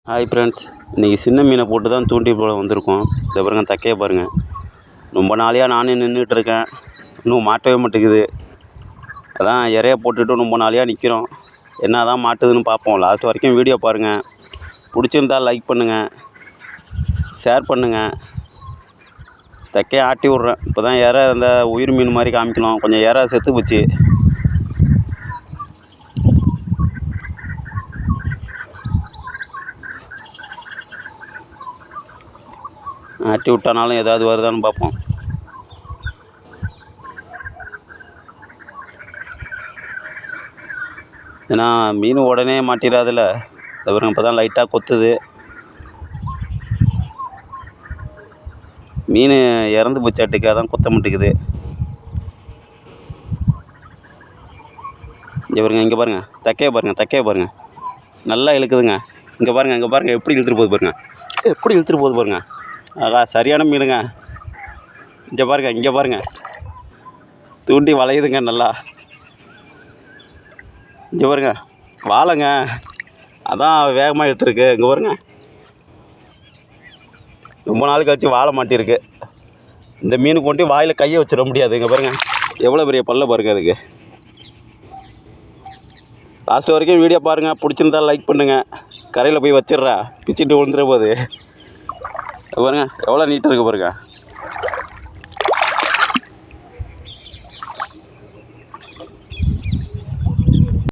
Hi friends, இன்றைக்கி சின்ன மீனை போட்டு தான் தூண்டி போட வந்திருக்கோம். இதை பாருங்கள், தக்கையை பாருங்கள். ரொம்ப நாளையாக நானே நின்றுட்டுருக்கேன், இன்னும் மாட்டவே மாட்டேங்குது. அதான் இறைய போட்டுட்டு ரொம்ப நாளையாக நிற்கிறோம். என்ன தான் மாட்டுதுன்னு பார்ப்போம். லாஸ்ட் வரைக்கும் வீடியோ பாருங்கள். பிடிச்சிருந்தால் லைக் பண்ணுங்கள், ஷேர் பண்ணுங்கள். தக்கையை ஆட்டி விட்றேன். இப்போ தான் இறை அந்த உயிர் மீன் மாதிரி காமிக்கணும். கொஞ்சம் இறை செத்து போச்சு. ஆட்டி விட்டானாலும் ஏதாவது வருதான்னு பார்ப்போம். ஏன்னா மீன் உடனே மாட்டிடாதுல்ல. பாருங்க, இப்போ தான் லைட்டாக கொத்துது. மீன் இறந்து போச்சாட்டுக்கு, அதான் கொத்த மாட்டேங்குது. இங்கே பாருங்கள், தக்கையை பாருங்கள். நல்லா இழுக்குதுங்க. இங்கே பாருங்கள் எப்படி இழுத்துட்டு போகுது பாருங்க. ஆகா, சரியான மீனுங்க. இங்கே பாருங்கள் தூண்டி வளையுதுங்க நல்லா. இங்கே பாருங்க, வாழைங்க, அதான் வேகமாக எடுத்துருக்கு. இங்கே பாருங்க, ரொம்ப நாள் கழிச்சு வாழை மாட்டியிருக்கு. இந்த மீனுக்கு கொண்டு வாயில் கையை வச்சிட முடியாது. இங்கே பாருங்கள், எவ்வளோ பெரிய பல்ல பாருங்க அதுக்கு. லாஸ்ட் வரைக்கும் வீடியோ பாருங்கள். பிடிச்சிருந்தால் லைக் பண்ணுங்கள். கரையில் போய் வச்சிட்றா, பிச்சுட்டு விழுந்துட போகுது. பாருங்க எவ்வளோ நீட்டாக இருக்குது பாருங்க.